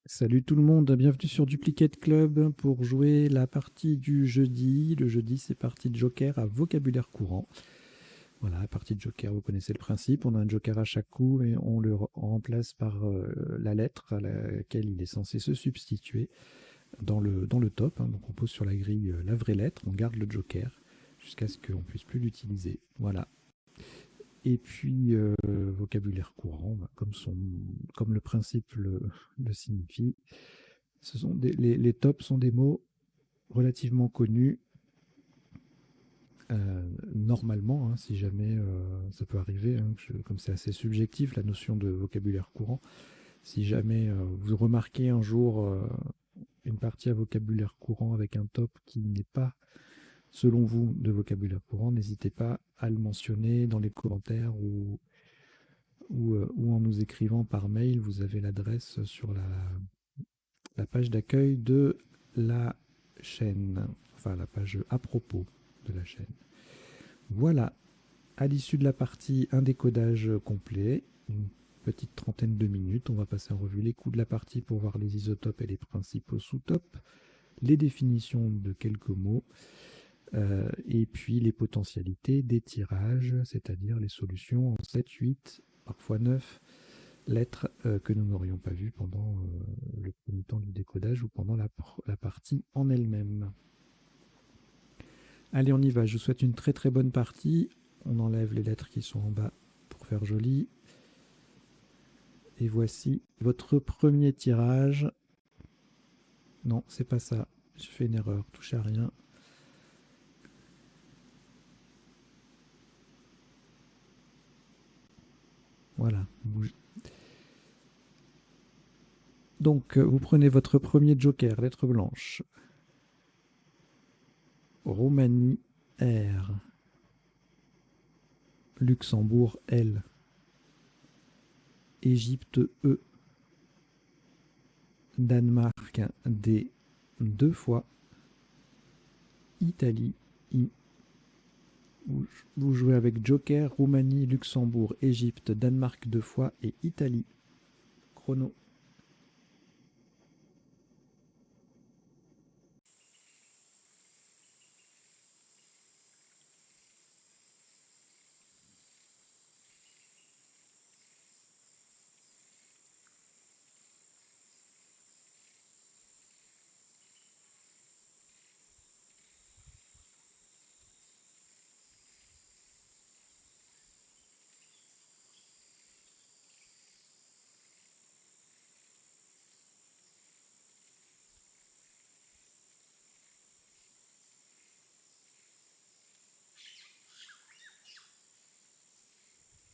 Salut tout le monde, bienvenue sur Duplicate Club pour jouer la partie du jeudi. Le jeudi, c'est partie de Joker à vocabulaire courant. Voilà, la partie de Joker, vous connaissez le principe. On a un Joker à chaque coup et on le remplace par la lettre à laquelle il est censé se substituer dans le top. Donc on pose sur la grille la vraie lettre, on garde le Joker jusqu'à ce qu'on ne puisse plus l'utiliser. Voilà. Et puis, vocabulaire courant, comme le principe le signifie. Les tops sont des mots relativement connus, normalement, si jamais ça peut arriver, comme c'est assez subjectif la notion de vocabulaire courant. Si jamais vous remarquez un jour une partie à vocabulaire courant avec un top qui n'est pas, selon vous, de vocabulaire courant, n'hésitez pas à le mentionner dans les commentaires ou en nous écrivant par mail. Vous avez l'adresse sur la page d'accueil de la chaîne, enfin la page à propos de la chaîne. Voilà, à l'issue de la partie, un décodage complet, une petite trentaine de minutes. On va passer en revue les coups de la partie pour voir les isotopes et les principaux sous-topes, les définitions de quelques mots, et puis les potentialités des tirages, c'est-à-dire les solutions en 7, 8, parfois 9 lettres que nous n'aurions pas vues pendant le premier temps du décodage ou pendant la partie en elle-même. Allez, on y va. Je vous souhaite une très très bonne partie. On enlève les lettres qui sont en bas pour faire joli. Et voici votre premier tirage. Non, c'est pas ça. J'ai fait une erreur. Touche à rien. Voilà. Donc, vous prenez votre premier joker, lettre blanche. Roumanie, R. Luxembourg, L. Égypte, E. Danemark, D. 2 fois. Italie, I. Vous jouez avec Joker, Roumanie, Luxembourg, Égypte, Danemark 2 fois et Italie. Chrono.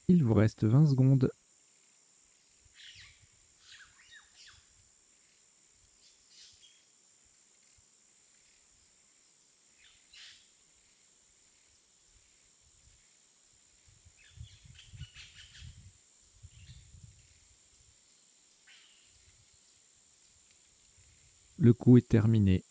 Il vous reste 20 secondes. Le coup est terminé.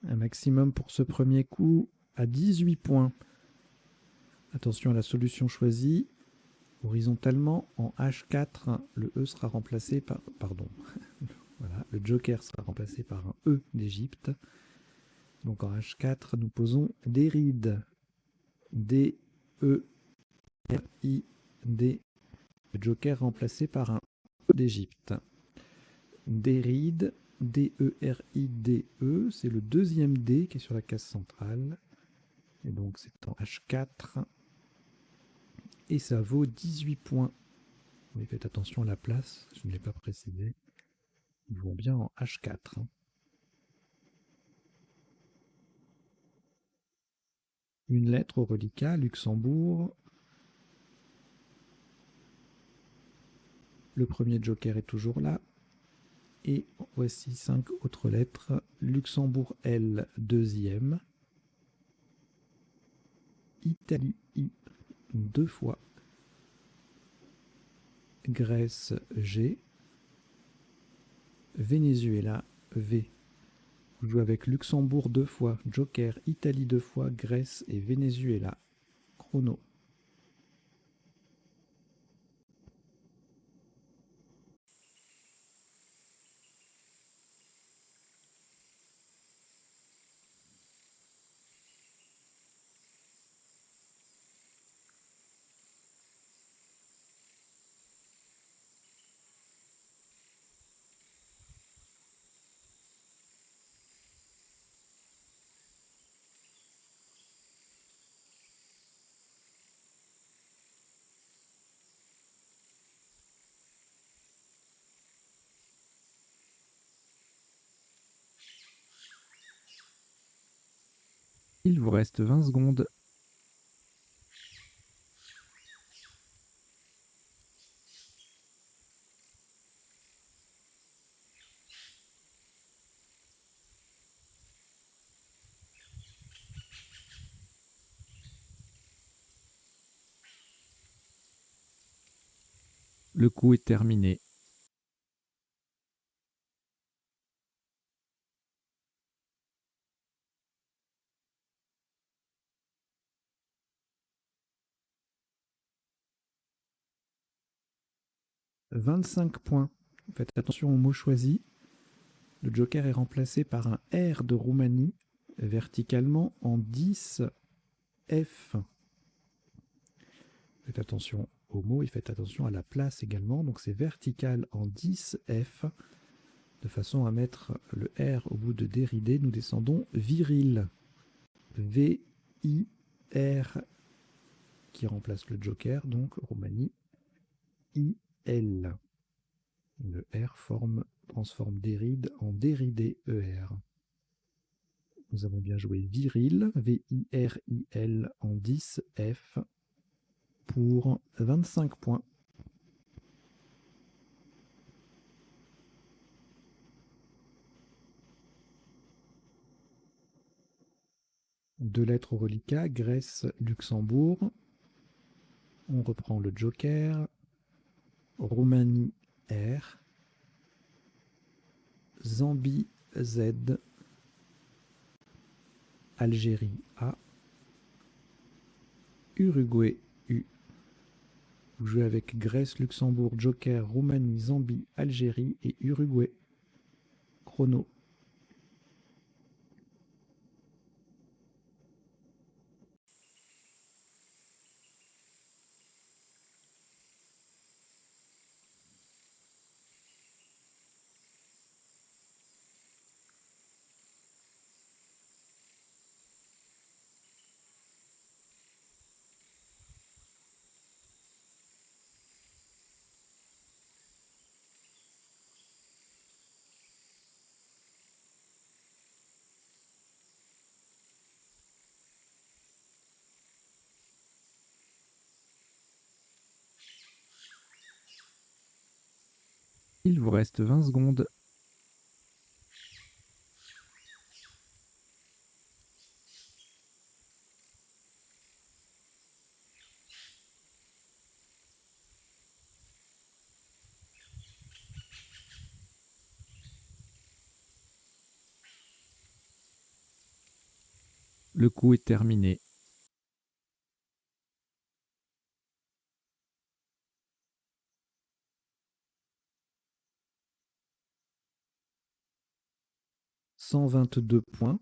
Un maximum pour ce premier coup à 18 points. Attention à la solution choisie. Horizontalement, en H4, le E sera remplacé par... Pardon. Voilà, le Joker sera remplacé par un E d'Égypte. Donc en H4, nous posons des rides. D, E, R, I, D. Le Joker remplacé par un E d'Égypte. Des rides, D, E, R, I, D, E. C'est le deuxième D qui est sur la case centrale. Et donc c'est en H4. Et ça vaut 18 points. Oui, faites attention à la place, je ne l'ai pas précisé. Ils vont bien en H4. Une lettre au reliquat, Luxembourg. Le premier joker est toujours là. Et voici 5 autres lettres. Luxembourg L, deuxième. Italie I, 2 fois. Grèce G. Venezuela V. Vous jouez avec Luxembourg 2 fois, Joker, Italie 2 fois, Grèce et Venezuela. chrono. Il vous reste 20 secondes. Le coup est terminé. « 25 points. Faites attention aux mots choisis. Le joker est remplacé par un R de Roumanie, verticalement en 10 F. Faites attention aux mots et faites attention à la place également. Donc c'est vertical en 10 F, de façon à mettre le R au bout de déridé. Nous descendons viril. V-I-R qui remplace le joker, donc Roumanie. I-L. Le R transforme déride en déridé ER. Nous avons bien joué viril, V-I-R-I-L en 10 F pour 25 points. Deux lettres au reliquat, Grèce, Luxembourg. On reprend le joker. Roumanie, R. Zambie, Z. Algérie, A. Uruguay, U. Vous jouez avec Grèce, Luxembourg, joker, Roumanie, Zambie, Algérie et Uruguay. Chrono. Il vous reste 20 secondes. Le coup est terminé. « 122 points.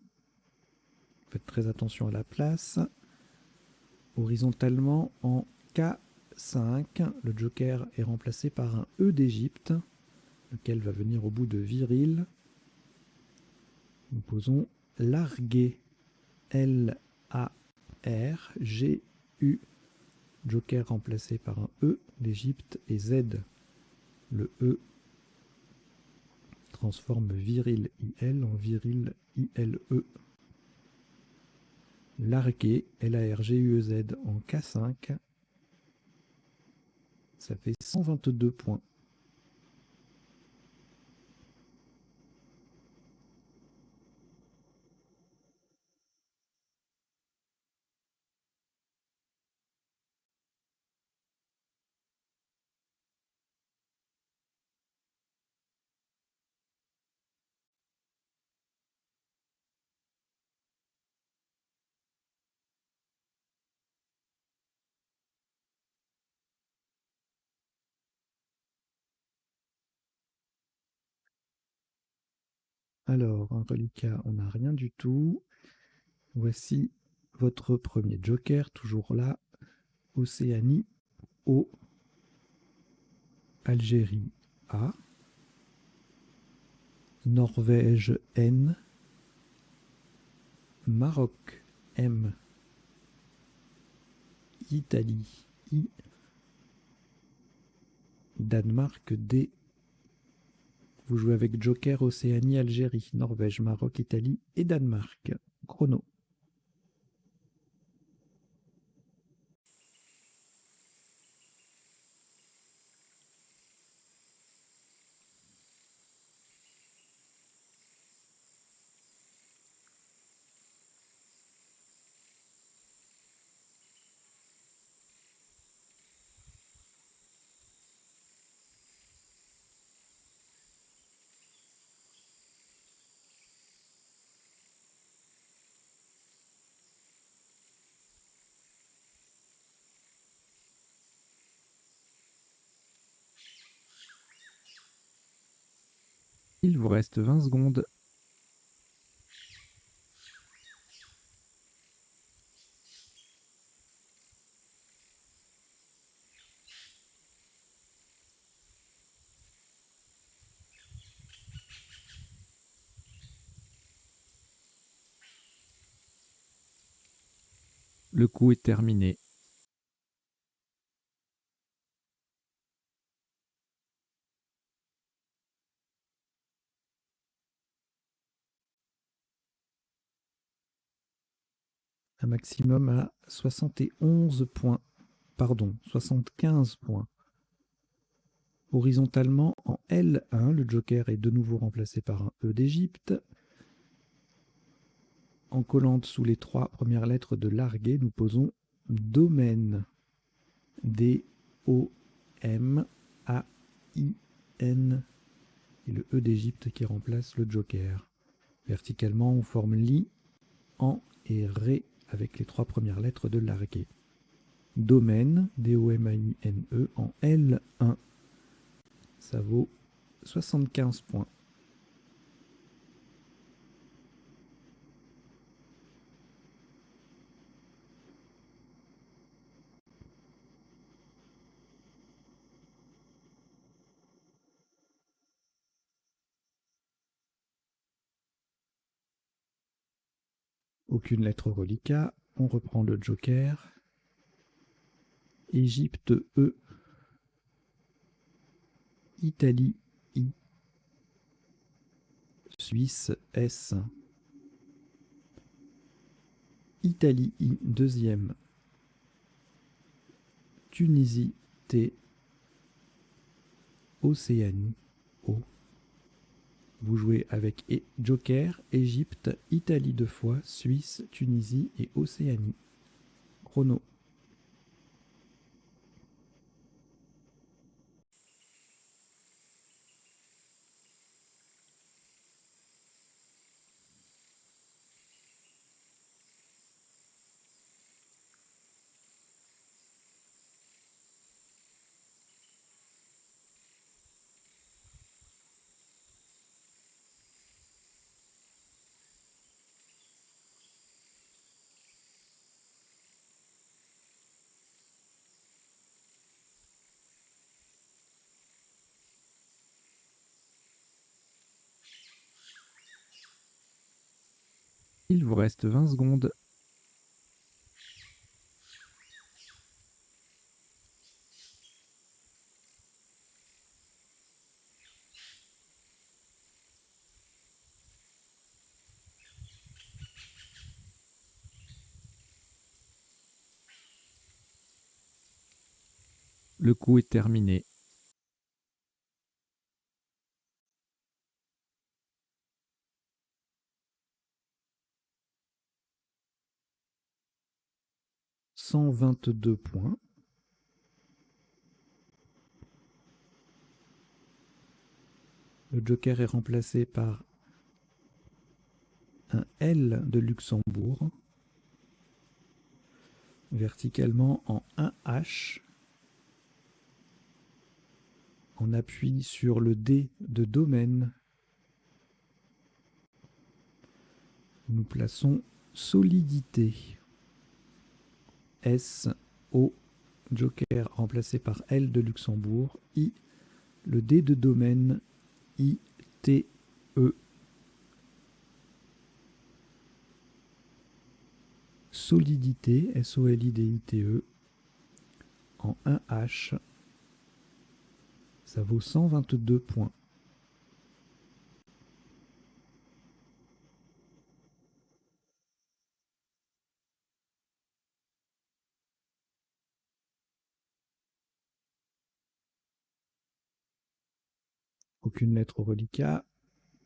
Faites très attention à la place. Horizontalement en K5, le joker est remplacé par un E d'Égypte, lequel va venir au bout de viril. Nous posons larguer, L-A-R-G-U, joker remplacé par un E d'Égypte et Z. Le E transforme viril IL en viril ILE. Larguer, L-A-R-G-U-E-Z en K5. Ça fait 122 points. Alors, un reliquat, on n'a rien du tout. Voici votre premier joker, toujours là. Océanie, O. Algérie, A. Norvège, N. Maroc, M. Italie, I. Danemark, D. Vous jouez avec Joker, Océanie, Algérie, Norvège, Maroc, Italie et Danemark. Chrono. Il vous reste 20 secondes. Le coup est terminé. Un maximum à 71 points. Pardon, 75 points. Horizontalement, en L1, le joker est de nouveau remplacé par un E d'Égypte. En collant sous les 3 premières lettres de largué, nous posons domaine. D-O-M-A-I-N. Et le E d'Égypte qui remplace le joker. Verticalement, on forme li, en et ré avec les 3 premières lettres de largué. Domaine, D-O-M-A-I-N-E, en L1. Ça vaut 75 points. Aucune lettre reliquat. On reprend le joker. Égypte, E. Italie, I. Suisse, S. Italie, I, deuxième. Tunisie, T. Océanie, O. Vous jouez avec Joker, Égypte, Italie 2 fois, Suisse, Tunisie et Océanie. Chrono. Il vous reste 20 secondes. Le coup est terminé. « 122 points. Le joker est remplacé par un L de Luxembourg. Verticalement en 1 H. On appuie sur le D de domaine Nous plaçons solidité. S, O, joker remplacé par L de Luxembourg. I, le D de domaine. I, T, E. Solidité, S-O-L-I-D-I-T-E. En 1H. Ça vaut 122 points. Aucune lettre au reliquat.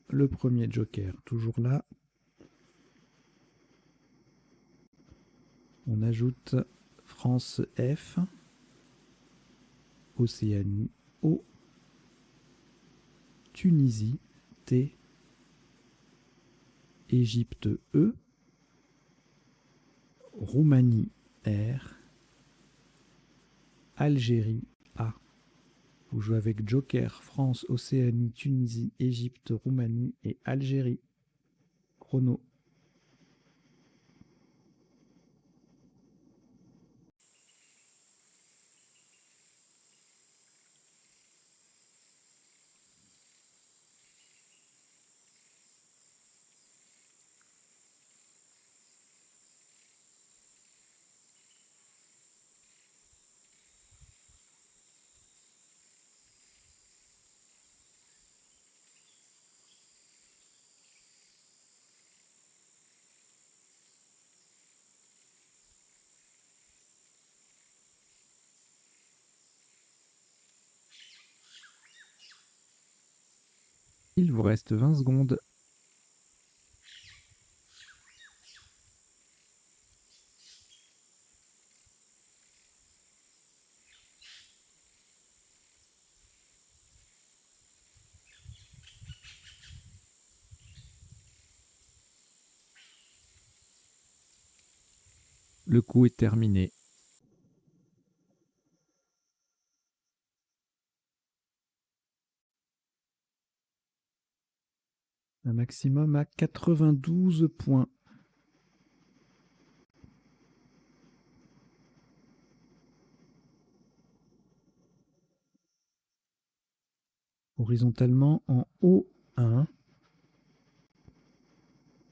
Le premier joker, toujours là. On ajoute France F, Océanie O, Tunisie T, Égypte E, Roumanie R, Algérie A. Vous jouez avec joker France, Océanie, Tunisie, Égypte, Roumanie et Algérie. Chrono. Il vous reste 20 secondes. Le coup est terminé. Un maximum à 92 points. Horizontalement en O1.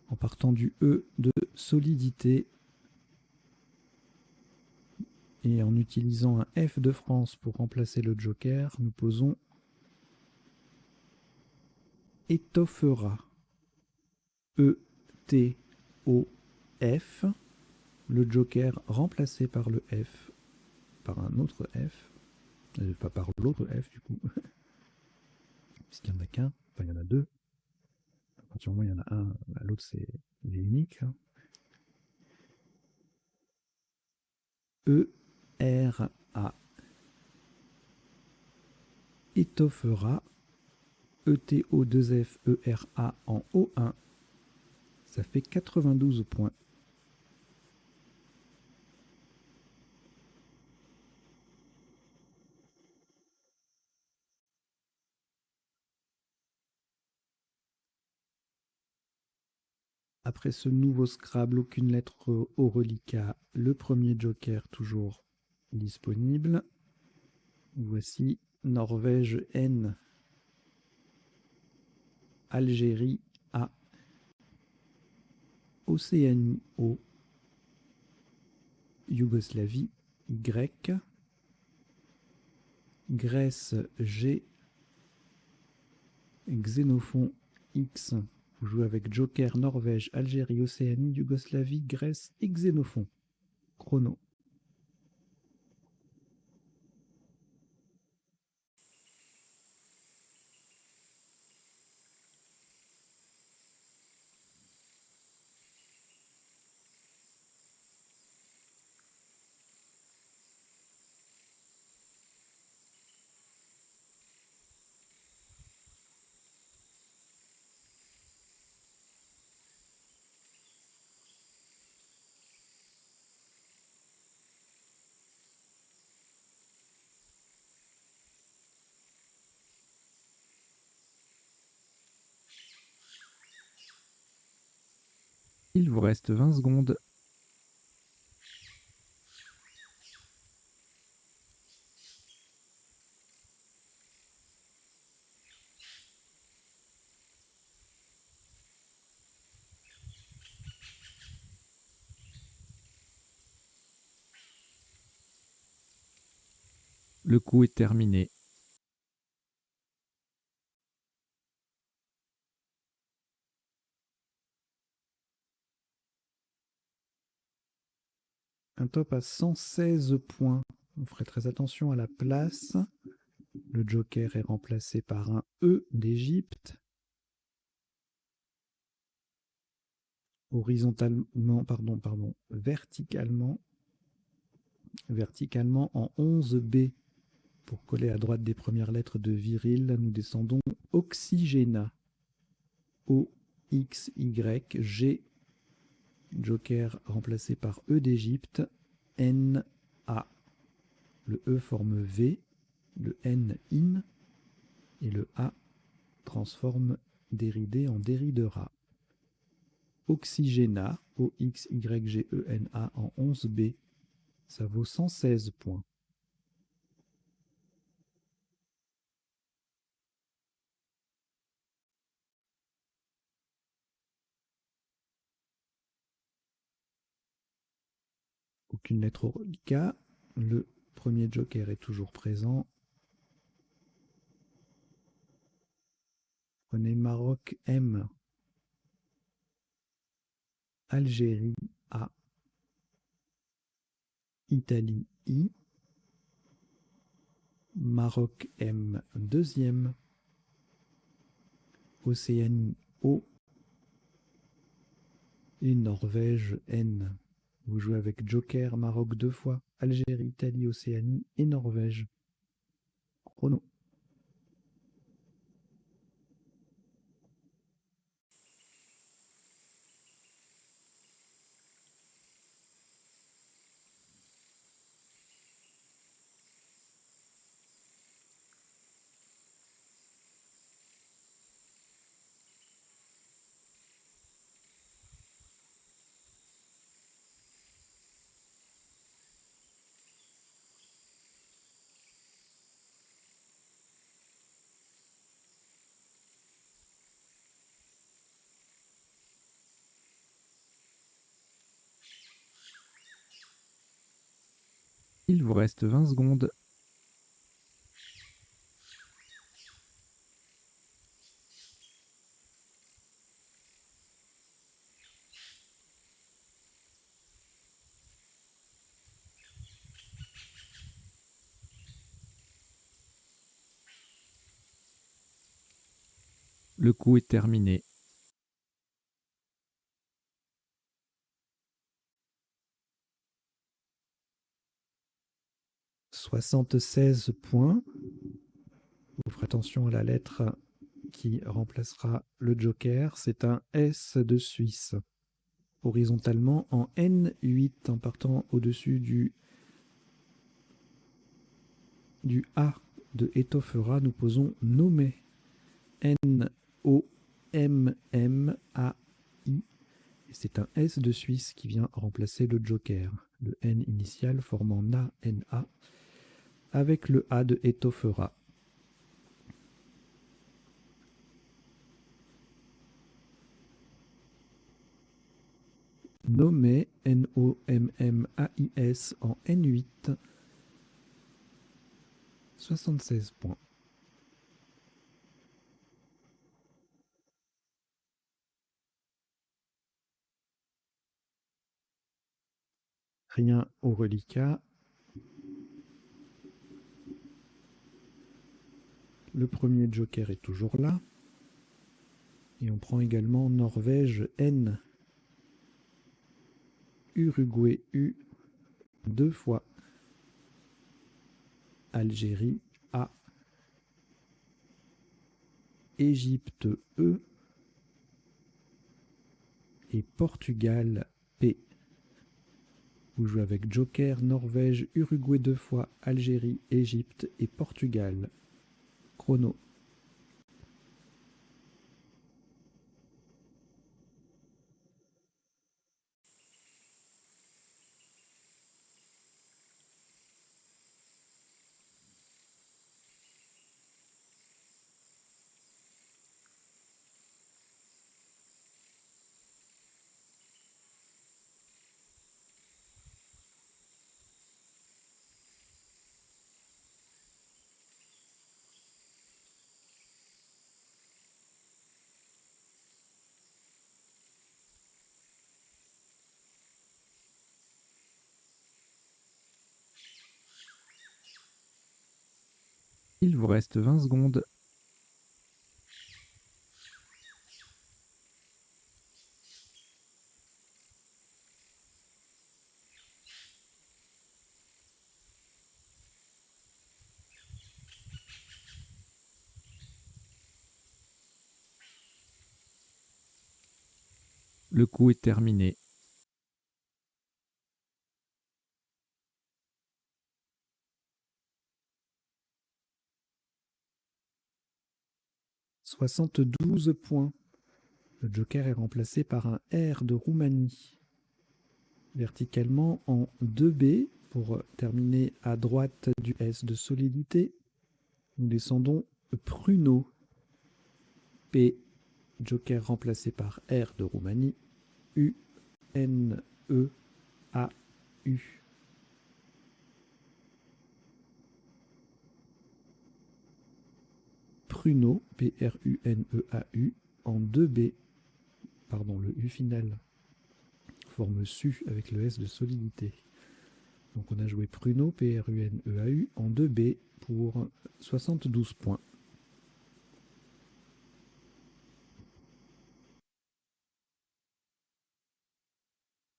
En partant du E de solidité. Et en utilisant un F de France pour remplacer le joker, nous posons étoffera. E-T-O-F. Le joker remplacé par le F, par un autre F. Pas par l'autre F du coup. Puisqu'il n'y en a qu'un. Enfin, il y en a deux. À partir du moment où il y en a un, l'autre c'est unique. E-R-A. Étoffera. E-T-O-2-F-E-R-A en O1. Ça fait 92 points. Après ce nouveau Scrabble, aucune lettre au reliquat. Le premier joker toujours disponible. Voici Norvège N. Algérie A. Océanie O. Yougoslavie Y. Grèce G. Xénophon X. Vous jouez avec joker Norvège, Algérie, Océanie, Yougoslavie, Grèce et Xénophon. Chrono. Il vous reste 20 secondes. Le coup est terminé. Un top à 116 points. On ferait très attention à la place. Le joker est remplacé par un E d'Égypte. Horizontalement, verticalement en 11B. Pour coller à droite des premières lettres de viril, nous descendons Oxygena. O-X-Y-G. Joker remplacé par E d'Égypte. N-A. Le E forme V, le N in, et le A transforme déridé en déridera. Oxygena, O-X-Y-G-E-N-A en 11B, ça vaut 116 points. Aucune lettre au reliquat. Le premier joker est toujours présent. Prenez Maroc M. Algérie A. Italie I. Maroc M deuxième. Océanie O. Et Norvège N. Vous jouez avec Joker, Maroc 2 fois, Algérie, Italie, Océanie et Norvège. Chrono. Il vous reste 20 secondes. Le coup est terminé. « 76 points. Vous ferez attention à la lettre qui remplacera le joker. C'est un S de Suisse. Horizontalement en N8 en partant au-dessus du A de étoffera, nous posons nommé. N-O-M-M-A-I. Et c'est un S de Suisse qui vient remplacer le joker. Le N initial formant Na-N-A avec le A de étoffera. Nommé N-O-M-M-A-I-S en N8. 76 points. Rien au reliquat. Le premier joker est toujours là. Et on prend également Norvège N. Uruguay U. 2 fois. Algérie A. Égypte E. Et Portugal P. Vous jouez avec Joker, Norvège, Uruguay 2 fois, Algérie, Égypte et Portugal. Chrono. Il vous reste 20 secondes. Le coup est terminé. « 72 points. Le joker est remplacé par un R de Roumanie. Verticalement en 2B pour terminer à droite du S de solidité. Nous descendons Pruno. P, joker remplacé par R de Roumanie. U, N, E, A, U. Pruno, P-R-U-N-E-A-U, en 2B. Pardon, le U final forme SU avec le S de solidité. Donc on a joué Pruno, P-R-U-N-E-A-U, en 2B pour 72 points.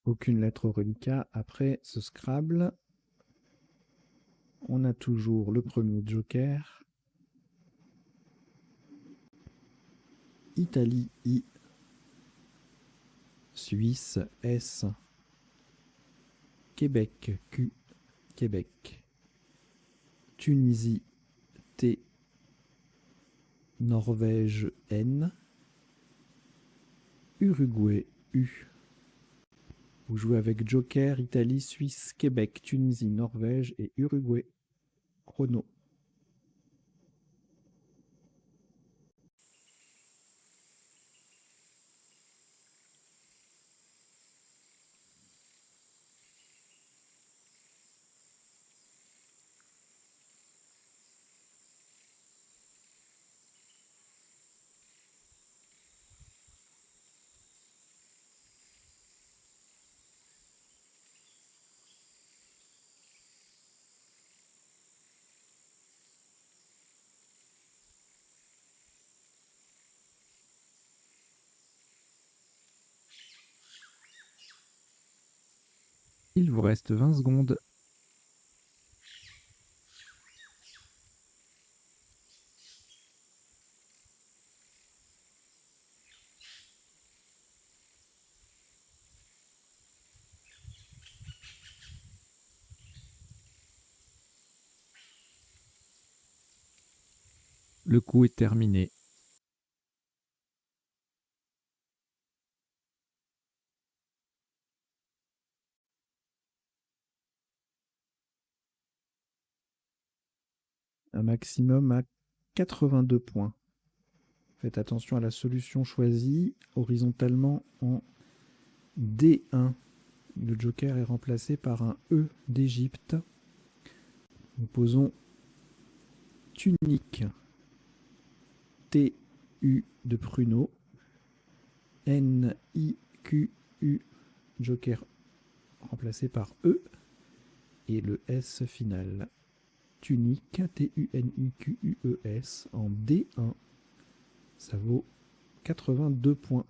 Aucune lettre au reliquat. Après ce Scrabble, on a toujours le premier joker. Italie, I. Suisse, S. Québec, Q. Québec. Tunisie, T. Norvège, N. Uruguay, U. Vous jouez avec joker, Italie, Suisse, Québec, Tunisie, Norvège et Uruguay. Chrono. Il vous reste 20 secondes. Le coup est terminé. Un maximum à 82 points. Faites attention à la solution choisie, horizontalement en D1. Le joker est remplacé par un E d'Égypte. Nous posons tunique. T-U de Pruno. N-I-Q-U. Joker remplacé par E. Et le S final. Tunique. T-U-N-I-Q-U-E-S en D1. Ça vaut 82 points.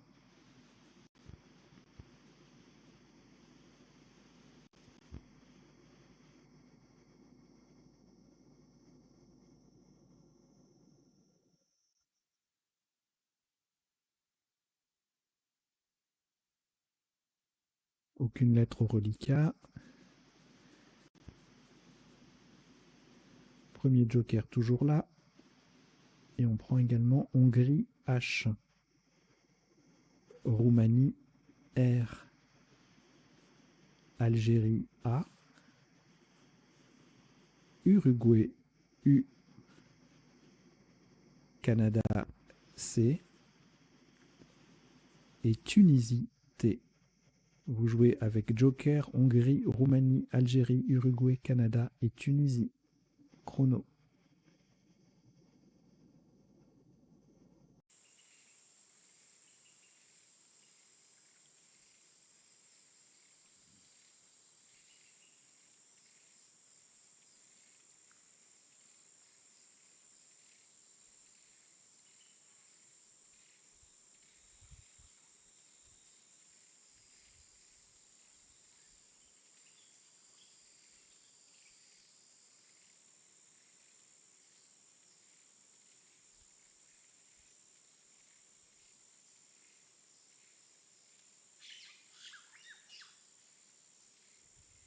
Aucune lettre au reliquat. Premier joker toujours là. Et on prend également Hongrie H. Roumanie R. Algérie A. Uruguay U. Canada C. Et Tunisie T. Vous jouez avec joker, Hongrie, Roumanie, Algérie, Uruguay, Canada et Tunisie. Chrono.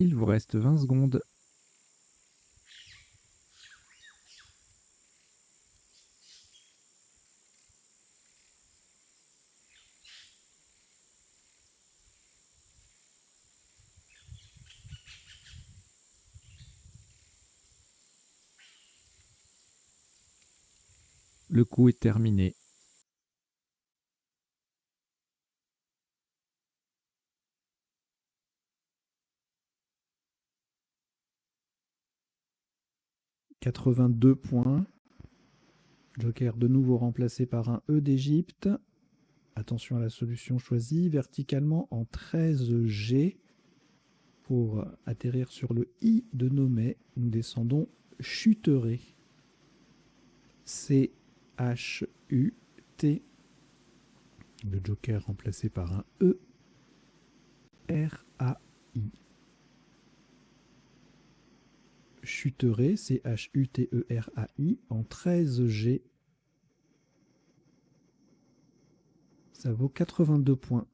Il vous reste 20 secondes. Le coup est terminé. « 82 points. Joker de nouveau remplacé par un E d'Égypte. Attention à la solution choisie. Verticalement en 13G. Pour atterrir sur le I de Nomé, nous descendons Chuteré. C-H-U-T. Le Joker remplacé par un E. R-A-I. Chuteré, C-H-U-T-E-R-A-I, en 13G. Ça vaut 82 points.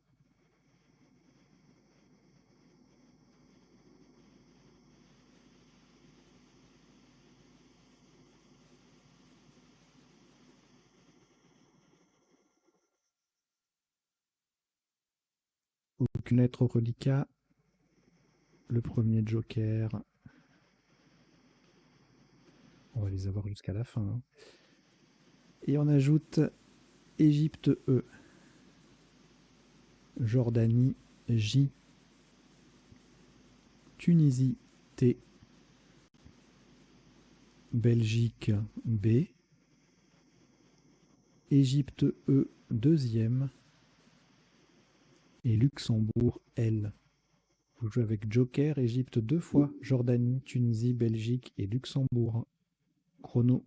Aucune lettre au reliquat. Le premier Joker. On va les avoir jusqu'à la fin. Hein. Et on ajoute Égypte E. Jordanie J. Tunisie T. Belgique B. Égypte E deuxième. Et Luxembourg L. Vous jouez avec Joker, Égypte 2 fois, Jordanie, Tunisie, Belgique et Luxembourg. Chrono.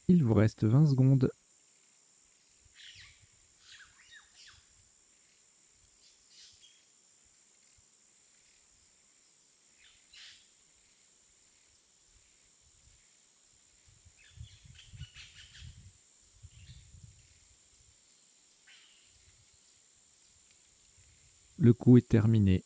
Il vous reste 20 secondes. Le coup est terminé.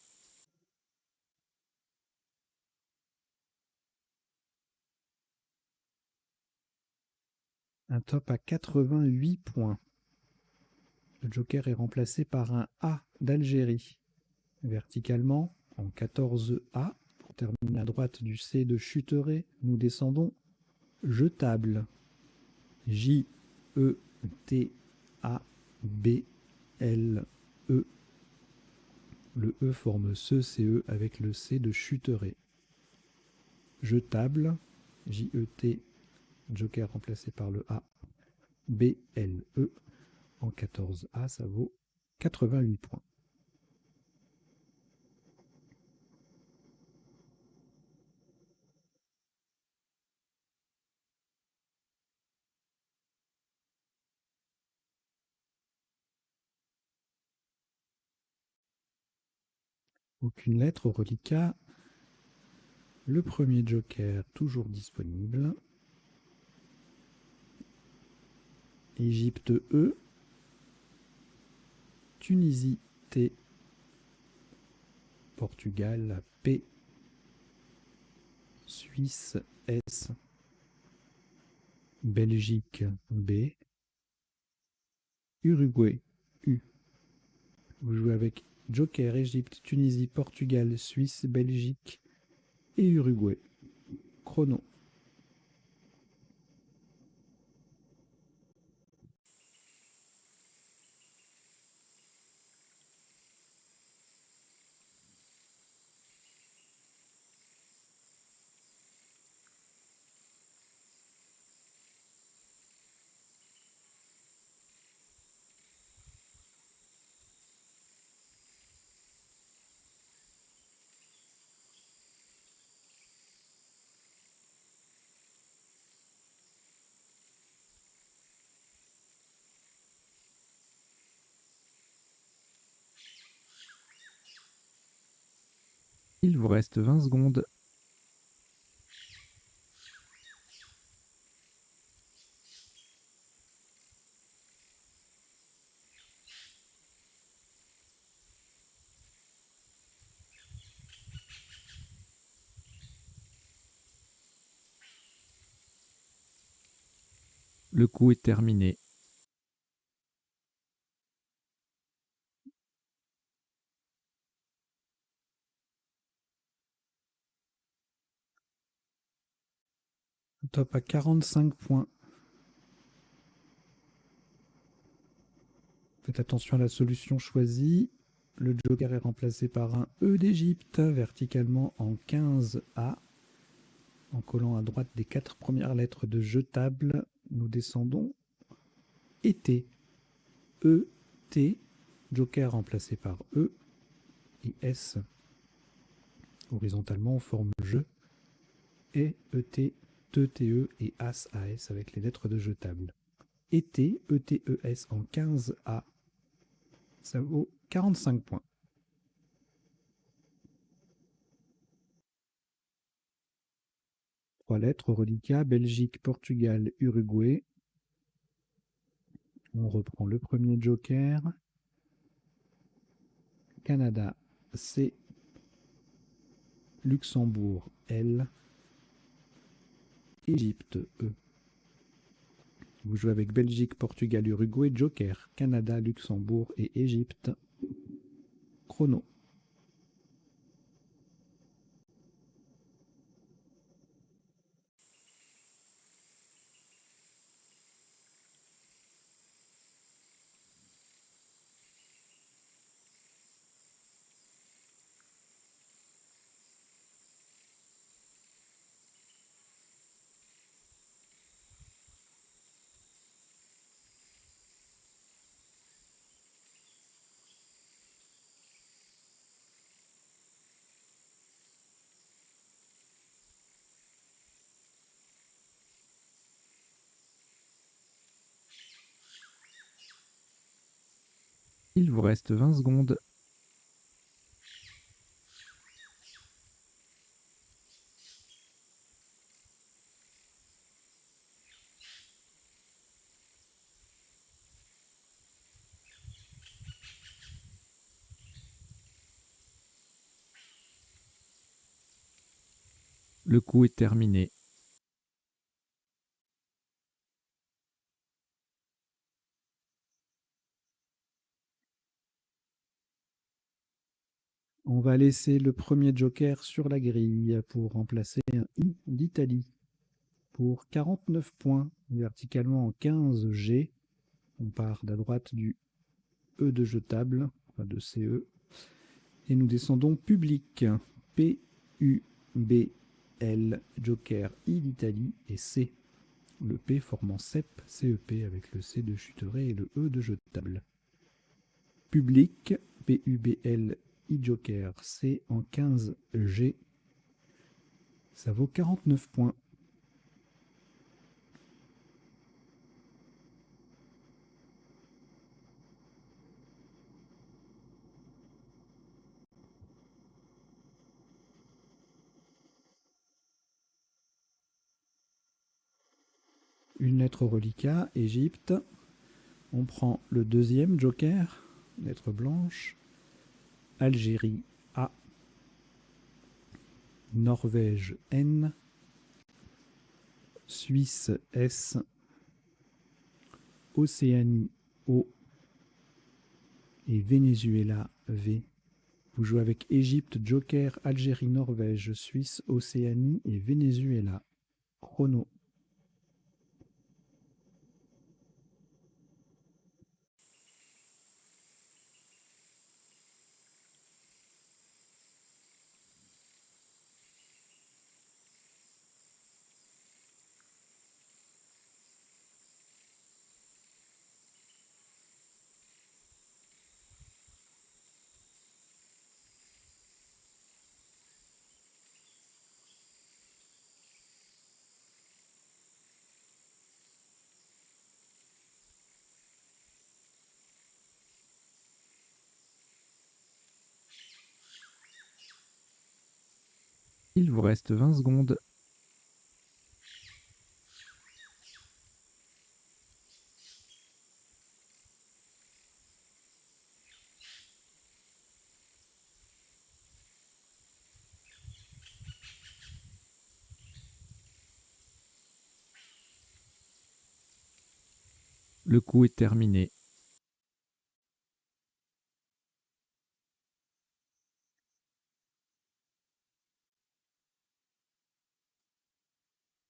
Un top à 88 points. Le Joker est remplacé par un A d'Algérie. Verticalement, en 14A, pour terminer à droite du C de Chuteré, nous descendons Jetable. J-E-T-A-B-L-E. Le E forme ce CE avec le C de Chuteré. Jetable, J-E-T, Joker remplacé par le A, B-L-E. En 14A, ça vaut 88 points. Aucune lettre au reliquat. Le premier Joker, toujours disponible. Égypte E. Tunisie T. Portugal P. Suisse S. Belgique B. Uruguay U. Vous jouez avec Joker, Égypte, Tunisie, Portugal, Suisse, Belgique et Uruguay. Chrono. Il vous reste 20 secondes. Le coup est terminé. Top à 45 points. Faites attention à la solution choisie. Le joker est remplacé par un E d'Égypte, verticalement en 15A. En collant à droite des 4 premières lettres de jetable, nous descendons été. E, T, joker remplacé par E et S. Horizontalement, on forme jeu. Et, ET, TE et As, AS avec les lettres de jetable. été, ETES en 15A. Ça vaut 45 points. Trois lettres, reliquat, Belgique, Portugal, Uruguay. On reprend le premier joker. Canada, C. Luxembourg, L. Égypte, E. Vous jouez avec Belgique, Portugal, Uruguay, joker, Canada, Luxembourg et Égypte. Chrono. Il vous reste 20 secondes. Le coup est terminé. On va laisser le premier joker sur la grille pour remplacer un I d'Italie. Pour 49 points, verticalement en 15G. On part d'à droite du E de jetable, enfin de CE. Et nous descendons public. P-U-B-L, joker I d'Italie et C. Le P formant CEP, CEP avec le C de Chuteré et le E de jetable. Public, P-U-B-L, I joker C en 15G. Ça vaut 49 points. Une lettre reliquat, Égypte. On prend le deuxième joker, lettre blanche. Algérie, A. Norvège, N. Suisse, S. Océanie, O. Et Venezuela, V. Vous jouez avec Égypte, joker, Algérie, Norvège, Suisse, Océanie et Venezuela. Chrono. Il vous reste 20 secondes. Le coup est terminé.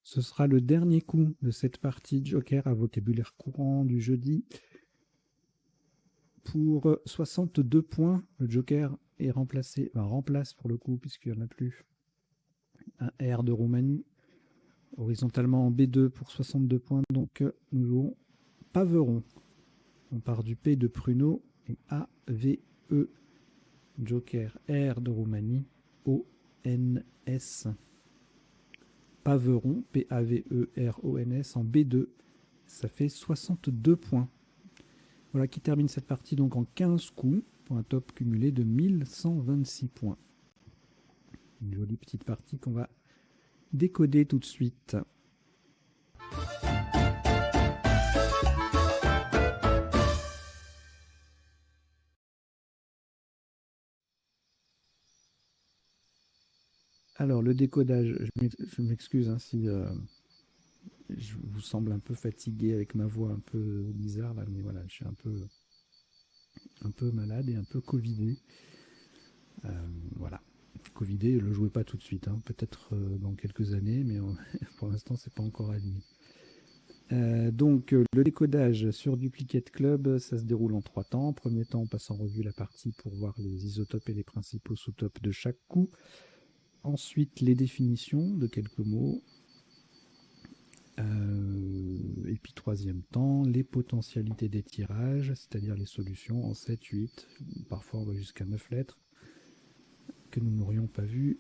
Ce sera le dernier coup de cette partie Joker à vocabulaire courant du jeudi. Pour 62 points, le Joker est remplacé, remplace pour le coup, puisqu'il n'y en a plus, un R de Roumanie, horizontalement en B2 pour 62 points. Donc nous jouons Paveron. On part du P de Pruneau et A, V, E, Joker, R de Roumanie, O, N, S. Paveron, P-A-V-E-R-O-N-S, en B2. Ça fait 62 points. Voilà qui termine cette partie donc en 15 coups, pour un top cumulé de 1126 points. Une jolie petite partie qu'on va décoder tout de suite. Alors le décodage, je m'excuse hein, si je vous semble un peu fatigué avec ma voix un peu bizarre là, mais voilà, je suis un peu malade et un peu covidé. Voilà. Covidé, ne le jouez pas tout de suite, hein. Peut-être dans quelques années, mais pour l'instant c'est pas encore aligné. Donc le décodage sur Duplicate Club, ça se déroule en 3 temps. Premier temps, on passe en revue la partie pour voir les isotopes et les principaux sous-topes de chaque coup. Ensuite, les définitions de quelques mots. Et puis troisième temps, les potentialités des tirages, c'est-à-dire les solutions en 7, 8, parfois on va jusqu'à 9 lettres, que nous n'aurions pas vues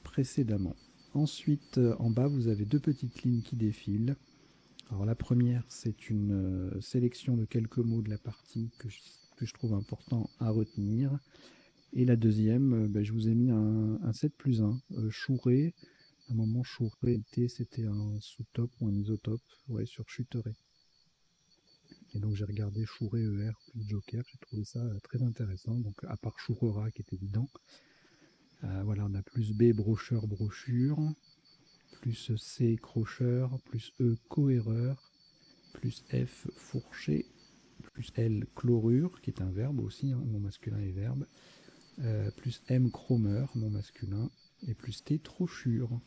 précédemment. Ensuite, en bas, vous avez deux petites lignes qui défilent. Alors la première, c'est une sélection de quelques mots de la partie que je trouve important à retenir. Et la deuxième, je vous ai mis un 7+1, chouré. À un moment, chouré, c'était un sous-top ou un isotope, ouais, sur chuteré. Et donc j'ai regardé chouré ER plus Joker, j'ai trouvé ça très intéressant. Donc à part chourera qui est évident, voilà, on a plus B brocheur brochure, plus C crocheur, plus E cohéreur, plus F fourché, plus L chlorure, qui est un verbe aussi, hein, nom masculin et verbe, plus M chromeur, nom masculin, et plus T trochure.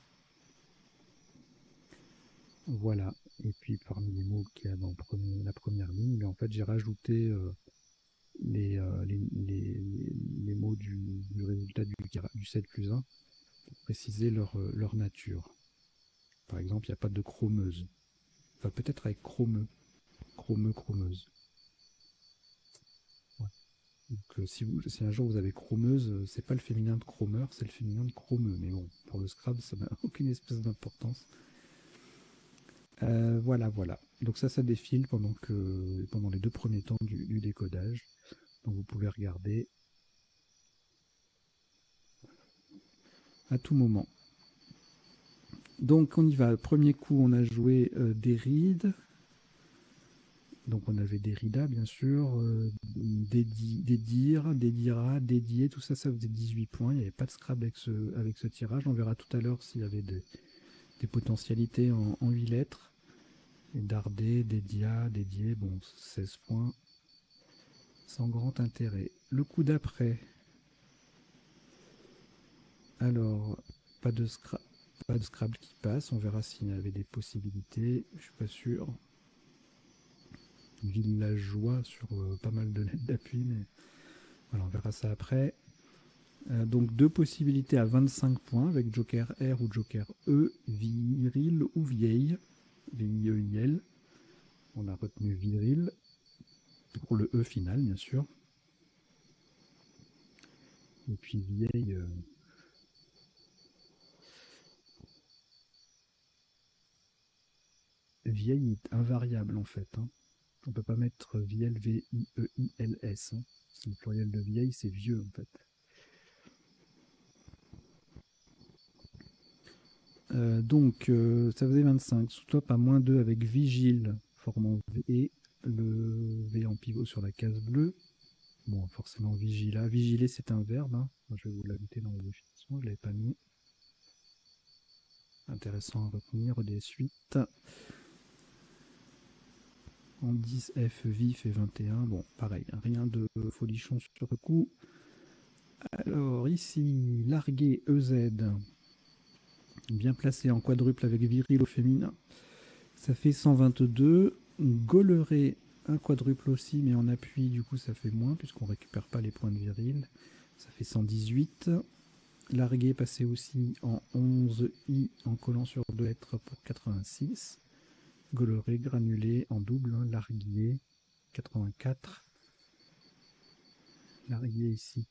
Voilà. Et puis parmi les mots qu'il y a dans la première ligne, en fait j'ai rajouté les mots du résultat du 7+1 pour préciser leur nature. Par exemple, il n'y a pas de chromeuse. Enfin, peut-être avec chromeux. Chromeux, chromeuse. Ouais. Donc, si un jour vous avez chromeuse, c'est pas le féminin de chromeur, c'est le féminin de chromeux. Mais bon, pour le Scrabble, ça n'a aucune espèce d'importance. Voilà, voilà. Donc ça défile pendant les 2 premiers temps du décodage. Donc vous pouvez regarder à tout moment. Donc on y va. Premier coup, on a joué des rides. Donc on avait des ridas, bien sûr, des dires, des diras, dédiés, tout ça, ça faisait 18 points. Il n'y avait pas de Scrabble avec ce tirage. On verra tout à l'heure s'il y avait des potentialités en 8 lettres. Et dardé, dédia, dédié, bon, 16 points. Sans grand intérêt. Le coup d'après. Alors, pas de Scrabble qui passe. On verra s'il y avait des possibilités. Je suis pas sûr. Villageois sur pas mal de lettres d'appui, mais voilà, on verra ça après. Donc deux possibilités à 25 points avec Joker R ou Joker E, viril ou vieille. V-I-E-I-L. On a retenu viril pour le E final, bien sûr. Et puis vieille. Vieille est invariable en fait. Hein. On peut pas mettre vielle, V-I-E-I-L-S. Hein. Le pluriel de vieille, c'est vieux en fait. Ça faisait 25. Sous top à -2 avec Vigile, formant V, le V en pivot sur la case bleue. Bon, forcément Vigila. Vigiler, c'est un verbe. Hein. Moi, je vais vous l'ajouter dans la définition, je ne l'avais pas mis. Intéressant à retenir des suites. En 10, F vif et 21. Bon, pareil, rien de folichon sur le coup. Alors, ici, largué EZ. Bien placé en quadruple avec viril au féminin. Ça fait 122. Gauleray, un quadruple aussi, mais en appui, du coup, ça fait moins, puisqu'on ne récupère pas les points de viril. Ça fait 118. Largué passé aussi en 11i en collant sur 2 lettres pour 86. Gauleray granulé en double, hein, larguier 84. Larguier ici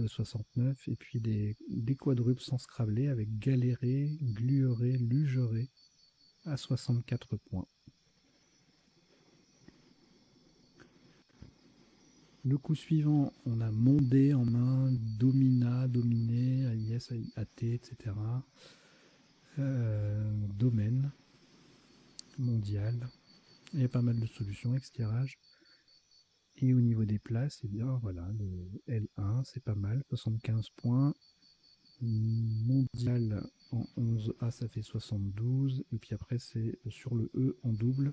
69. Et puis des quadruples sans scrabler avec galéré, glueré, lugeré à 64 points. Le coup suivant, on a mondé en main, domina, dominé, AIS, AT, etc. Domaine, mondial. Il y a pas mal de solutions avec ce tirage. Et au niveau des places, eh bien voilà, le L1, c'est pas mal, 75 points. Mondial en 11A, ça fait 72. Et puis après, c'est sur le E en double.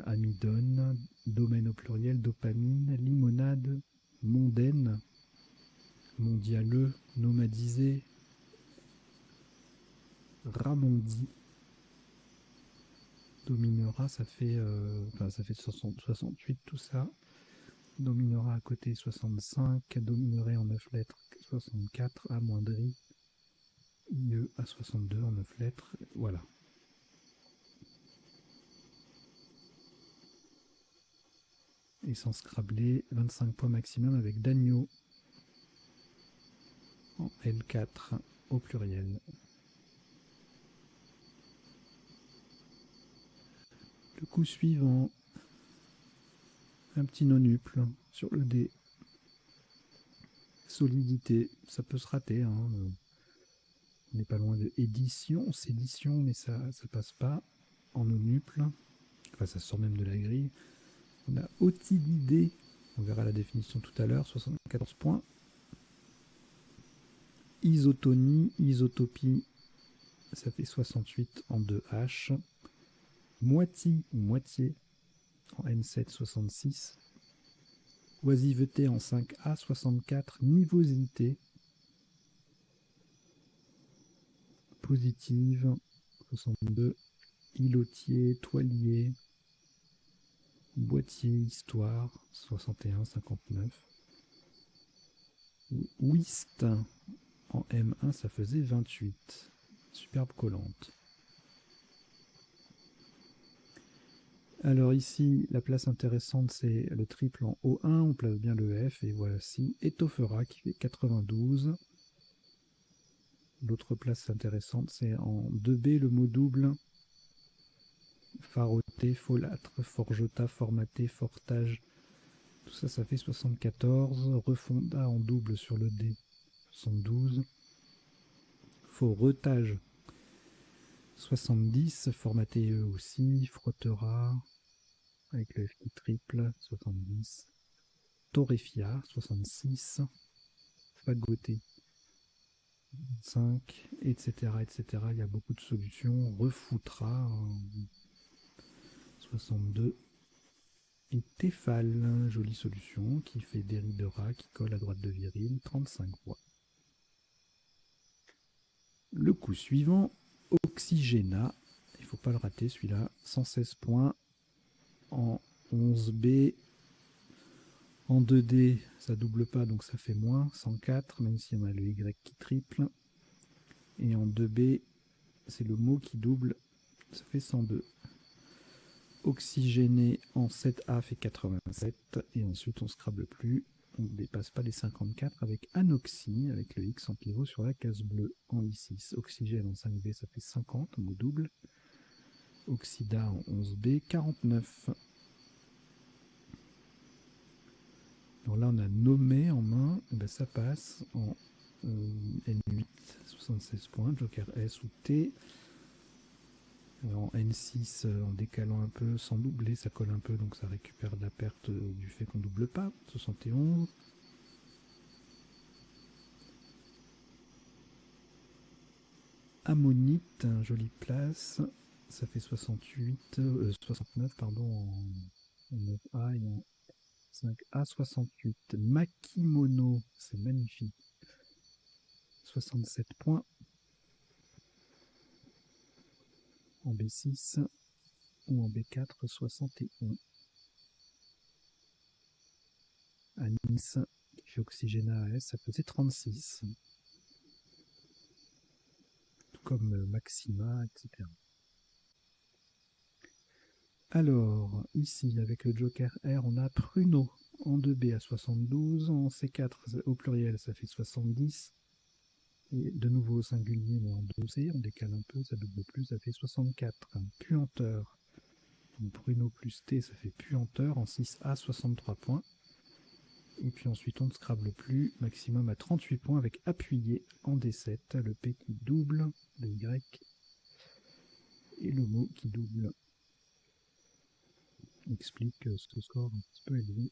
Amidon, domaine au pluriel, dopamine, limonade, mondaine, mondialeux, nomadisé, ramondi, dominera, ça fait 68 tout ça. Dominera à côté 65, dominerait en 9 lettres 64, amoindri, IE à 62 en 9 lettres, voilà. Et sans scrabler, 25 points maximum avec Dagno en L4 au pluriel. Le coup suivant, un petit nonuple sur le dé. Solidité, ça peut se rater. Hein. On n'est pas loin de édition, sédition, mais ça passe pas en nonuple. Enfin, ça sort même de la grille. On a otididé, on verra la définition tout à l'heure, 74 points. Isotonie, isotopie, ça fait 68 en 2H. Moitié ou moitié en N7, 66. Oisiveté en 5A, 64. Nivosité, positive, 62. Îlotier, toilier, boîtier, histoire, 61, 59. Whist en M1, ça faisait 28. Superbe collante. Alors ici, la place intéressante, c'est le triple en O1. On place bien le F et voici étoffera qui fait 92. L'autre place intéressante, c'est en 2B, le mot double. Faroté, folâtre, forgota, formaté, fortage. Tout ça, ça fait 74. Refonda en double sur le D, 72. Fauretage, 70. Formaté E aussi. Frottera, avec le F qui triple, 70. Torrefia, 66. Fagoté, 5, etc., etc. Il y a beaucoup de solutions. Refoutra, 62. Et Tefal, jolie solution, qui fait déridera, qui colle à droite de viril, 35 points. Le coup suivant, Oxygena, il ne faut pas le rater celui-là, 116 points en 11B. En 2D, ça double pas, donc ça fait moins, 104, même si on a le Y qui triple. Et en 2B, c'est le mot qui double, ça fait 102. Oxygéné en 7A fait 87, et ensuite on ne scrable plus, on ne dépasse pas les 54 avec anoxie, avec le X en pivot sur la case bleue en I6. Oxygène en 5B, ça fait 50, mot double. Oxyda en 11B, 49. Alors là, on a nommé en main, et ben ça passe en N8, 76 points, Joker S ou T. En N6, en décalant un peu, sans doubler, ça colle un peu, donc ça récupère de la perte du fait qu'on double pas. 71. Ammonite, jolie place. Ça fait 69 pardon, en 9A et en 5A, 68. Makimono, c'est magnifique. 67 points. En B6 ou en B4, 61. À Nice, qui fait Oxygena AS, ça faisait 36. Tout comme Maxima, etc. Alors, ici, avec le Joker R, on a Pruno en 2B à 72, en C4 au pluriel, ça fait 70. Et de nouveau au singulier, mais en 2C, on décale un peu, ça double plus, ça fait 64. Puanteur, donc Pruno plus T, ça fait Puanteur en 6A, 63 points. Et puis ensuite, on ne scrable plus, maximum à 38 points avec appuyé en D7, le P qui double, le Y et le mot qui double. Explique ce score un petit peu élevé,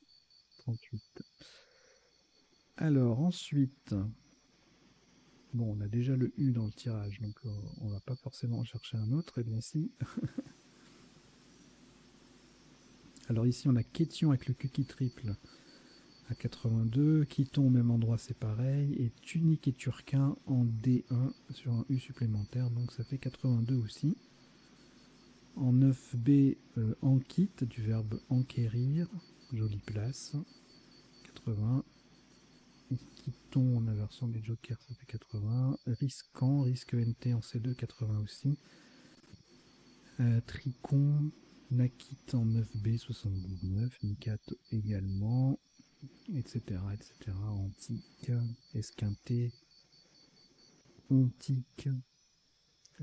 38. Alors ensuite, bon, on a déjà le U dans le tirage, donc on va pas forcément chercher un autre, et bien si. Alors ici, on a Kétion avec le Q qui triple à 82, Kiton au même endroit, c'est pareil, et Tunique et Turquin en D1 sur un U supplémentaire, donc ça fait 82 aussi. En 9B, Ankit, du verbe enquérir, jolie place, 80. Kiton en inversion des jokers, ça fait 80. Risquant, risque NT en C2, 80 aussi. Tricon, Nakit en 9B, 79. Nikat également, etc. etc. Antique, esquinté, ontique,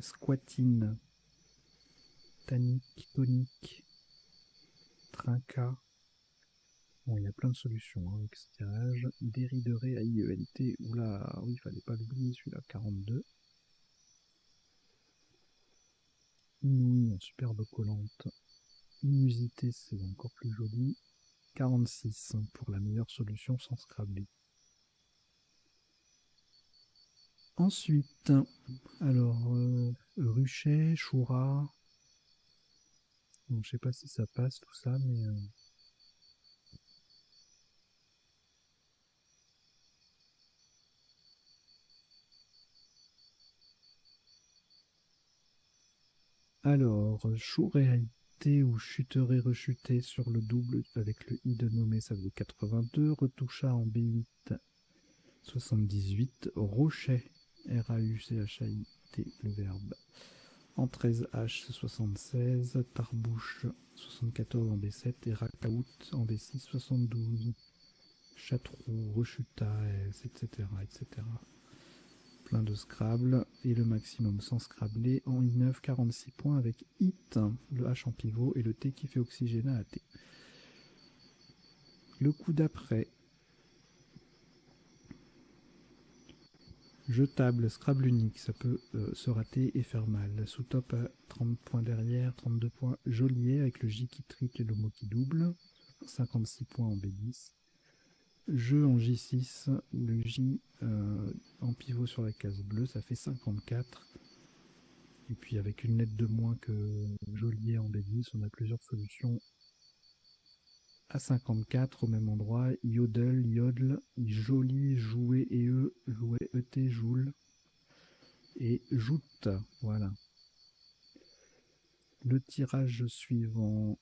squatine, tanique, tonique, trinca. Bon, il y a plein de solutions hein, avec ce tirage. Dérideré à IENT. Oula, oui, il fallait pas l'oublier celui-là, 42. Inouï en superbe collante. Inusité, c'est encore plus joli. 46 pour la meilleure solution sans scrabler. Ensuite, alors, Ruchet, Choura. Bon, je sais pas si ça passe tout ça, mais... Alors, Chouréalité ou Chuterai rechuté sur le double avec le I de nommé, ça vaut 82. Retoucha en B8, 78. Rochet, R-A-U-C-H-A-I-T, le verbe. En 13H, 76. Tarbouche, 74 en B7. Et Racaout en B6, 72. Châteauroux, Rechuta, etc., etc. Plein de Scrabble et le maximum sans Scrabbler en I9, 46 points avec Hit, le H en pivot et le T qui fait Oxygena à T. Le coup d'après, jetable, Scrabble unique, ça peut se rater et faire mal. Sous top à 30 points derrière, 32 points Joliet avec le J qui triple et le mot qui double, 56 points en B10. Jeu en J6, le J en pivot sur la case bleue, ça fait 54. Et puis avec une lettre de moins que Joliet en B10, on a plusieurs solutions. À 54 au même endroit, Yodel, Yodel, Joli, Jouet et Jouet, ET, Joule et Joute. Voilà. Le tirage suivant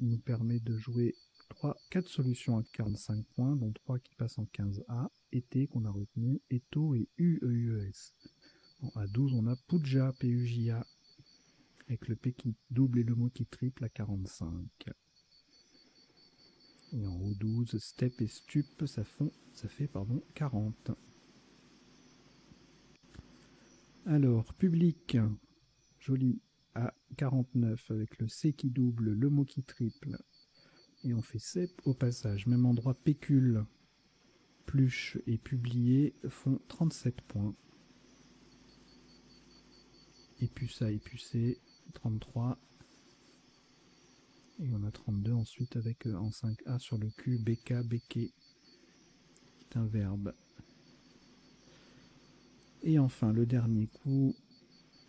nous permet de jouer 4 solutions à 45 points, dont 3 qui passent en 15A, été qu'on a retenu, Eto et UEUES. À 12, on a Puja, PUJA, avec le P qui double et le mot qui triple à 45. Et en haut 12, Step et Stup, ça fait 40. Alors, public, joli, à 49, avec le C qui double, le mot qui triple. Et on fait CEP au passage. Même endroit, pécule, Pluche et Publié font 37 points. Épuça, Épucé, 33. Et on a 32 ensuite avec en 5A sur le cul, BK, Béqué, qui est un verbe. Et enfin, le dernier coup,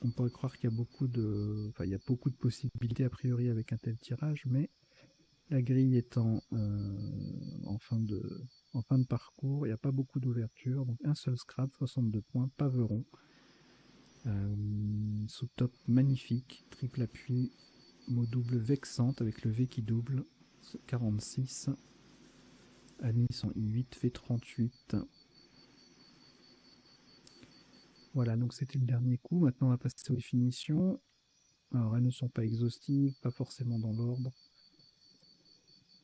on pourrait croire qu'il y a beaucoup de, enfin, il y a beaucoup de possibilités a priori avec un tel tirage, mais la grille étant en fin de parcours, il n'y a pas beaucoup d'ouverture, donc un seul scrap, 62 points, Paveron, sous top magnifique, triple appui, mot double vexante avec le V qui double, 46, Anis en I8 fait 38. Voilà, donc c'était le dernier coup. Maintenant, on va passer aux définitions. Alors, elles ne sont pas exhaustives, pas forcément dans l'ordre.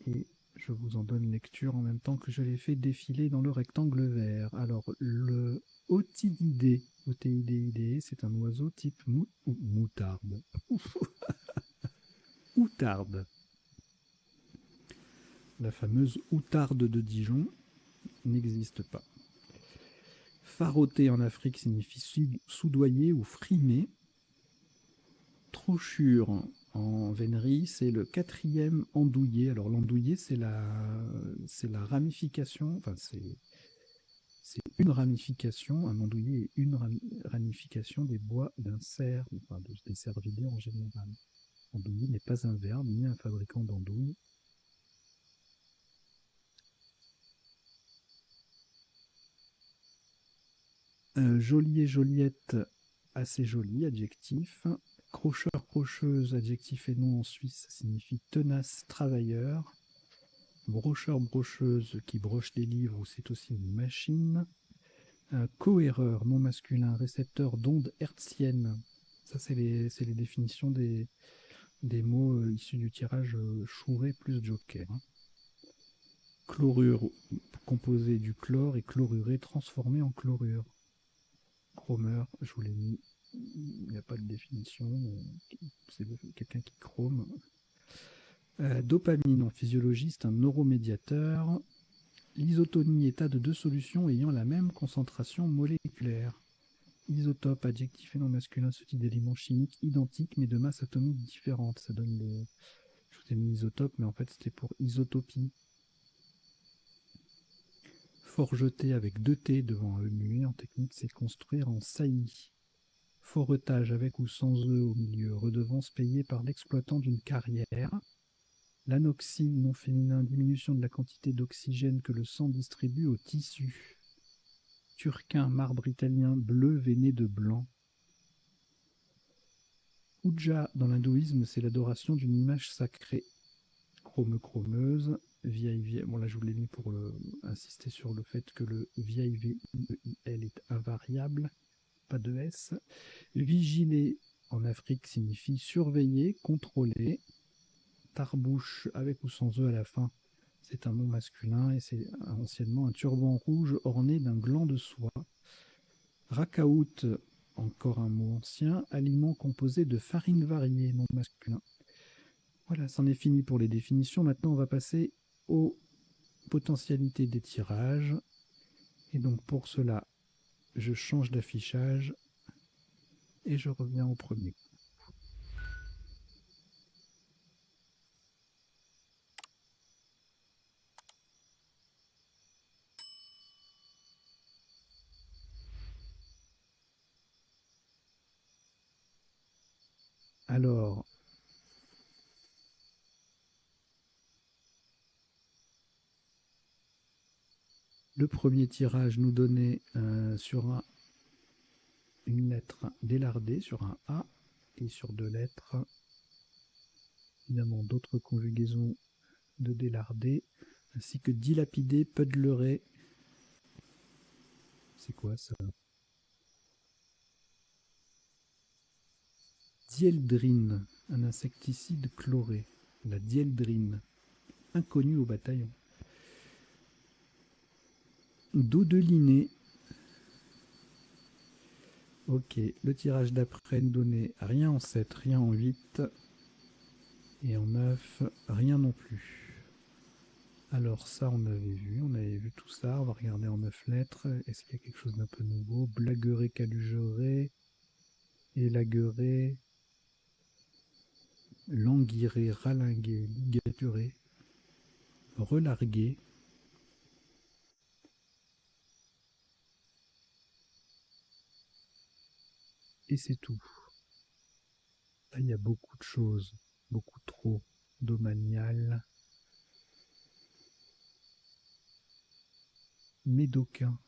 Et je vous en donne lecture en même temps que je les fais défiler dans le rectangle vert. Alors, le Otididé, Otididé, c'est un oiseau type moutarde. Outarde. La fameuse outarde de Dijon n'existe pas. Faroté en Afrique signifie soudoyer ou frimer. Trochure en vénerie, c'est le 4e andouillé. Alors l'andouillé, c'est la ramification, enfin c'est une ramification, un andouillé est une ramification des bois d'un cerf, enfin des cervidés en général. Andouillé n'est pas un verbe, ni un fabricant d'andouilles. Geôlier, Joliette, assez joli, adjectif. Crocheur, crocheuse, adjectif et nom en Suisse, ça signifie tenace, travailleur. Brocheur, brocheuse, qui broche des livres, c'est aussi une machine. Cohéreur, nom masculin, récepteur d'ondes hertziennes. Ça, c'est les définitions des mots issus du tirage Chouret plus Joker. Chlorure, composé du chlore, et chloruré, transformé en chlorure. Chromeur, je vous l'ai mis, il n'y a pas de définition, c'est quelqu'un qui chrome. Dopamine en physiologie, c'est un neuromédiateur. L'isotonie, état de deux solutions ayant la même concentration moléculaire. Isotope, adjectif et nom masculin, ce type d'éléments chimiques identiques mais de masse atomique différente. Ça donne le... Je vous ai mis isotope, mais en fait c'était pour isotopie. Forjeté avec 2 T devant un E muet, en technique c'est construire en saillie. Foretage avec ou sans E au milieu, redevance payée par l'exploitant d'une carrière. L'anoxie, nom féminin, diminution de la quantité d'oxygène que le sang distribue au tissu. Turquin, marbre italien, bleu veiné de blanc. Puja, dans l'hindouisme, c'est l'adoration d'une image sacrée. Chrome, chromeuse, vieille. Bon, là, je vous l'ai mis pour insister sur le fait que le vieille VIEIL est invariable, pas de S. Vigiler en Afrique signifie surveiller, contrôler. Tarbouche, avec ou sans E à la fin, c'est un nom masculin et c'est anciennement un turban rouge orné d'un gland de soie. Racaout, encore un mot ancien, aliment composé de farine variée, nom masculin. Voilà, c'en est fini pour les définitions. Maintenant, on va passer aux potentialités des tirages. Et donc, pour cela, je change d'affichage et je reviens au premier. Alors, le premier tirage nous donnait sur une lettre délardée, sur un A, et sur 2 lettres, évidemment d'autres conjugaisons de délardé, ainsi que dilapidé, puddlerer. C'est quoi ça? Dieldrine, un insecticide chloré. La dieldrine, inconnue au bataillon. Dodeliné. Ok, le tirage d'après nous donnait rien en 7, rien en 8. Et en 9, rien non plus. Alors ça, on avait vu tout ça. On va regarder en 9 lettres. Est-ce qu'il y a quelque chose d'un peu nouveau? Blagueret, calugeré, élagueré, languiré, ralingué, ligaturé, relargué. Et c'est tout. Là, il y a beaucoup de choses. Beaucoup trop. Domanial. Médocain.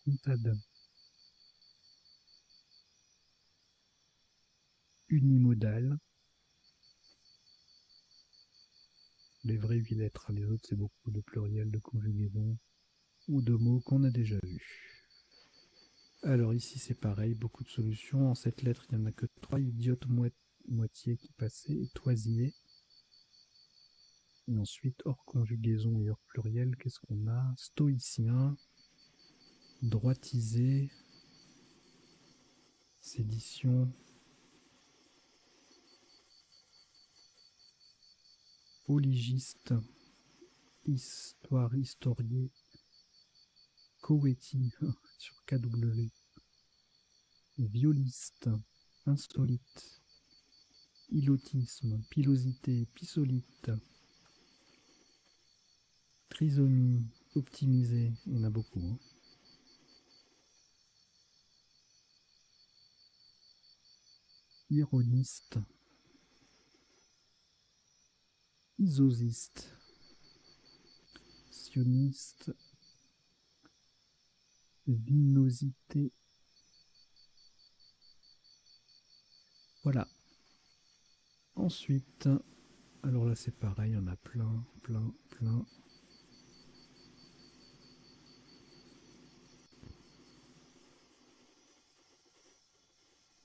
Contadin. Unimodal. Les vraies 8 lettres. Les autres, c'est beaucoup de pluriels, de conjugaisons ou de mots qu'on a déjà vus. Alors ici, c'est pareil, beaucoup de solutions. En cette lettre, il n'y en a que 3. Idiote, moitié qui passait, et toisier. Et ensuite, hors conjugaison et hors pluriel, qu'est-ce qu'on a? Stoïcien, droitisé, sédition, oligiste, histoire, historié, coéti sur KW, violiste, insolite, ilotisme, pilosité, pisolite, trisomie, optimisé, il y en a beaucoup. Hein. Ironiste, isosiste, sioniste, vinosité. Voilà. Ensuite, alors là c'est pareil, il y en a plein, plein, plein.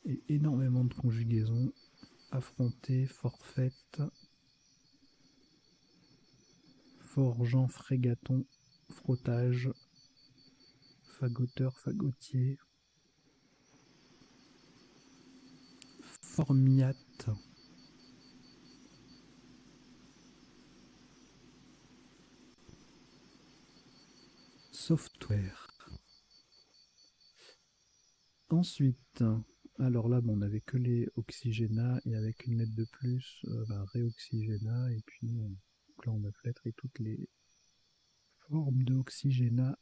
Et énormément de conjugaisons. Affronter, forfaite, forgeant, frégaton, frottage, fagoteur, fagotier, formiate, software. Ensuite, alors là, bon, on n'avait que les oxygénats et avec une lettre de plus, réoxygénat et puis donc là on a lettres et toutes les formes de oxygénat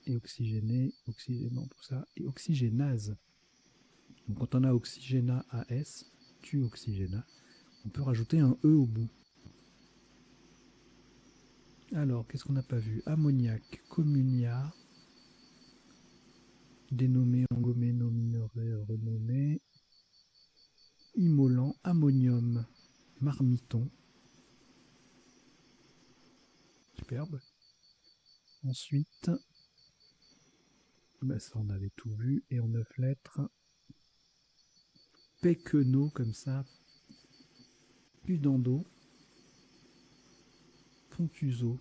et oxygéné, oxygénant, tout ça, et oxygénase. Donc quand on a oxygénat AS, tu oxygénat, on peut rajouter un E au bout. Alors, qu'est-ce qu'on n'a pas vu? Ammoniac, communia, dénommé, engommé, nominoré, renommé, immolant, ammonium, marmiton. Superbe. Ensuite, ça on avait tout vu, et en 9 lettres, péquenot comme ça, udando, pontuso.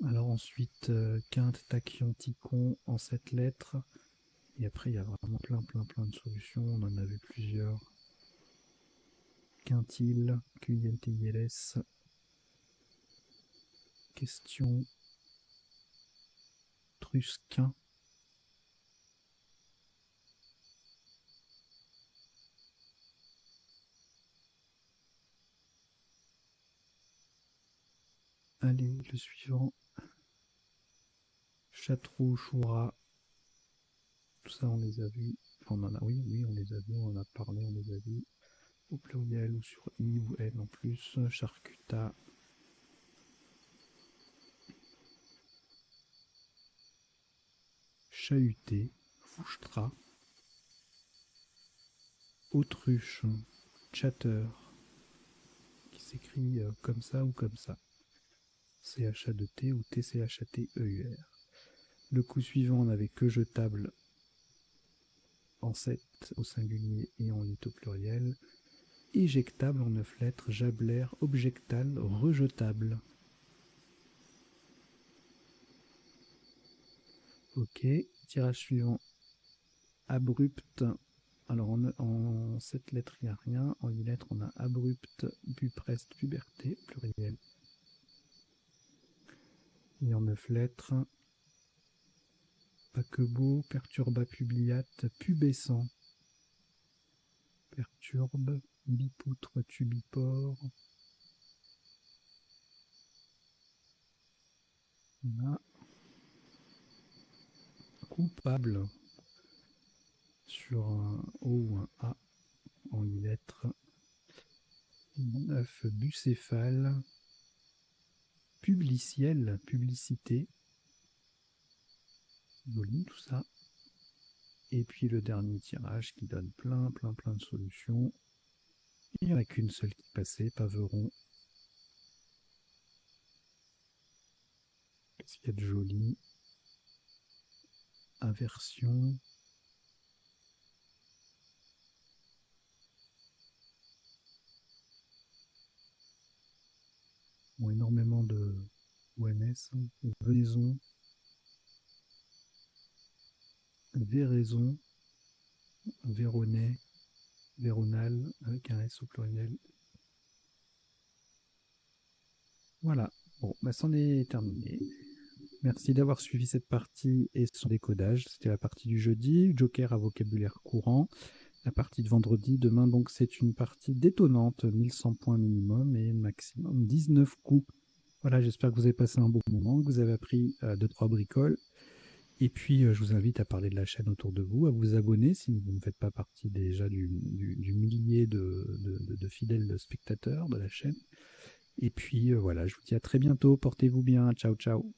Alors ensuite, quinte, tachyon, ticon en 7 lettres. Et après, il y a vraiment plein de solutions. On en a vu plusieurs. Quintile, QINTILS, question, trusquin. Allez, le suivant. Château, choura. Tout ça, on les a vus. Enfin, on en a, oui, on les a vus, on en a parlé, on les a vus. Au pluriel ou sur I ou N en plus. Charcuta. Chahuté. Fouchtra. Autruche. Chatter. Qui s'écrit comme ça ou comme ça. CHA2T ou TCHATEUR. Le coup suivant, on n'avait que jetable en 7 au singulier et en 8 au pluriel. Éjectable en 9 lettres, jablaire, objectal, rejetable. Ok, tirage suivant. Abrupt. Alors en 7 lettres, il n'y a rien. En 8 lettres, on a abrupt, bupreste, puberté, pluriel. Et en 9 lettres, paquebot, perturba publiate, pubescent. Perturbe, bipoutre, tubipore. On a coupable sur un O ou un A en 8 lettres. 9, bucéphale, publiciel, publicité. Joli tout ça. Et puis le dernier tirage qui donne plein de solutions. Il n'y en a qu'une seule qui passait, paveron. Qu'est-ce qu'il y a de joli? Inversion. Bon, énormément de ONS. Venaison. Véraison. Véronais. Véronal, avec un S au pluriel. Voilà. Bon, bah, c'en est terminé. Merci d'avoir suivi cette partie et son décodage. C'était la partie du jeudi. Joker à vocabulaire courant. La partie de vendredi. Demain, donc, c'est une partie détonnante. 1100 points minimum et maximum 19 coups. Voilà, j'espère que vous avez passé un bon moment, que vous avez appris 2-3 bricoles. Et puis, je vous invite à parler de la chaîne autour de vous, à vous abonner si vous ne faites pas partie déjà du millier de fidèles spectateurs de la chaîne. Et puis, voilà, je vous dis à très bientôt. Portez-vous bien. Ciao, ciao.